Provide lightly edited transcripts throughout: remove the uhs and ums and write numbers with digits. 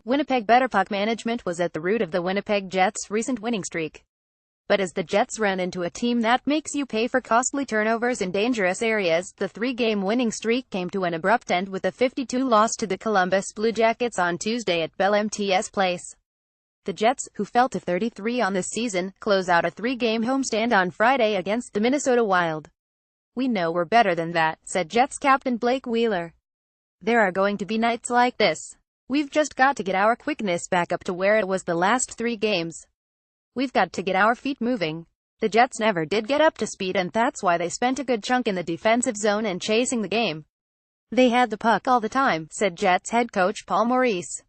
Winnipeg Better puck management was at the root of the Winnipeg Jets' recent winning streak. But as the Jets ran into a team that makes you pay for costly turnovers in dangerous areas, the three-game winning streak came to an abrupt end with a 52 loss to the Columbus Blue Jackets on Tuesday at Bell MTS Place. The Jets, who fell to 33 on this season, close out a three-game homestand on Friday against the Minnesota Wild. "We know we're better than that," said Jets captain Blake Wheeler. "There are going to be nights like this. We've just got to get our quickness back up to where it was the last three games. We've got to get our feet moving." The Jets never did get up to speed, and that's why they spent a good chunk in the defensive zone and chasing the game. "They had the puck all the time," said Jets head coach Paul Maurice.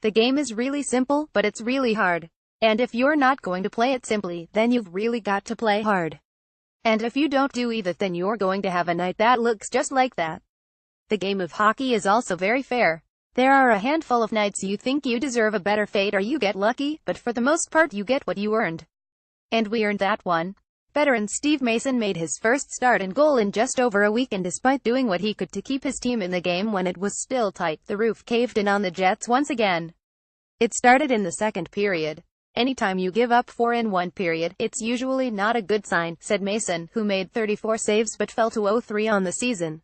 "The game is really simple, but it's really hard. And if you're not going to play it simply, then you've really got to play hard. And if you don't do either, then you're going to have a night that looks just like that." The game of hockey is also very fair. There are a handful of nights you think you deserve a better fate or you get lucky, but for the most part you get what you earned. And we earned that one. Veteran Steve Mason made his first start and goal in just over a week, and despite doing what he could to keep his team in the game when it was still tight, the roof caved in on the Jets once again. It started in the second period. "Anytime you give up 4 in one period, it's usually not a good sign," said Mason, who made 34 saves but fell to 0-3 on the season.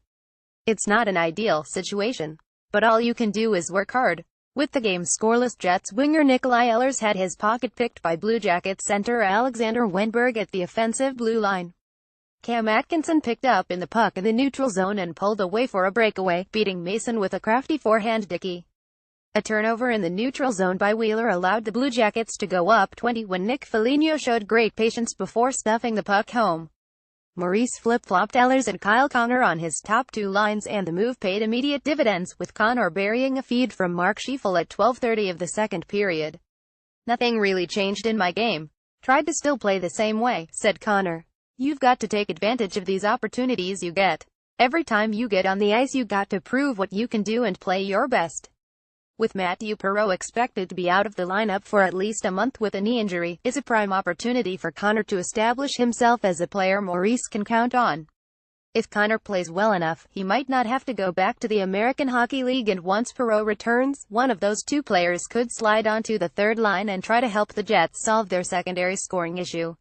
"It's not an ideal situation. But all you can do is work hard." With the game scoreless, Jets winger Nikolai Ehlers had his pocket picked by Blue Jackets center Alexander Wennberg at the offensive blue line. Cam Atkinson picked up in the puck in the neutral zone and pulled away for a breakaway, beating Mason with a crafty forehand dicky. A turnover in the neutral zone by Wheeler allowed the Blue Jackets to go up 20 when Nick Foligno showed great patience before stuffing the puck home. Maurice flip-flopped Ehlers and Kyle Connor on his top two lines, and the move paid immediate dividends, with Connor burying a feed from Mark Schieffel at 12:30 of the second period. "Nothing really changed in my game. Tried to still play the same way," said Connor. "You've got to take advantage of these opportunities you get. Every time you get on the ice you got to prove what you can do and play your best." With Matthew Perreault expected to be out of the lineup for at least a month with a knee injury, is a prime opportunity for Connor to establish himself as a player Maurice can count on. If Connor plays well enough, he might not have to go back to the American Hockey League, and once Perreault returns, one of those two players could slide onto the third line and try to help the Jets solve their secondary scoring issue.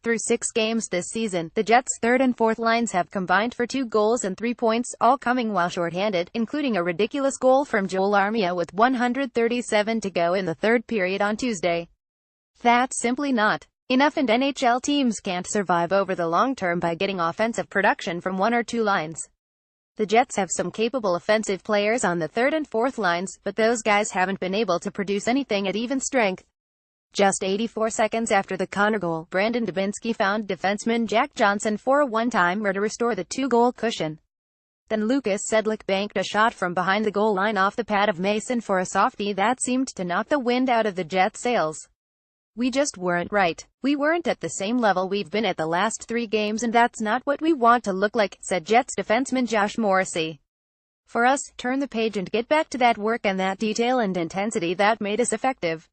Through 6 games this season, the Jets' third and fourth lines have combined for 2 goals and 3 points, all coming while shorthanded, including a ridiculous goal from Joel Armia with 137 to go in the third period on Tuesday. That's simply not enough, and NHL teams can't survive over the long term by getting offensive production from 1 or 2 lines. The Jets have some capable offensive players on the third and fourth lines, but those guys haven't been able to produce anything at even strength. Just 84 seconds after the Connor goal, Brandon Dubinsky found defenseman Jack Johnson for a one-timer to restore the 2-goal cushion. Then Lucas Sedlick banked a shot from behind the goal line off the pad of Mason for a softie that seemed to knock the wind out of the Jets' sails. "We just weren't right. We weren't at the same level we've been at the last 3 games, and that's not what we want to look like," said Jets defenseman Josh Morrissey. "For us, turn the page and get back to that work and that detail and intensity that made us effective."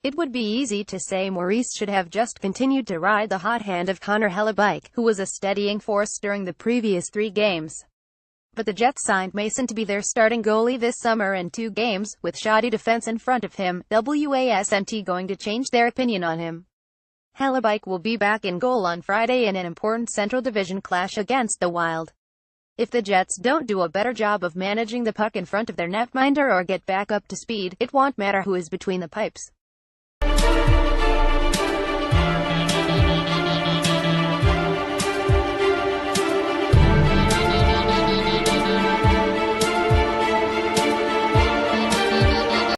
It would be easy to say Maurice should have just continued to ride the hot hand of Connor Hellebuyck, who was a steadying force during the previous 3 games. But the Jets signed Mason to be their starting goalie this summer, and 2 games, with shoddy defense in front of him, wasn't going to change their opinion on him. Hellebuyck will be back in goal on Friday in an important Central Division clash against the Wild. If the Jets don't do a better job of managing the puck in front of their netminder or get back up to speed, it won't matter who is between the pipes.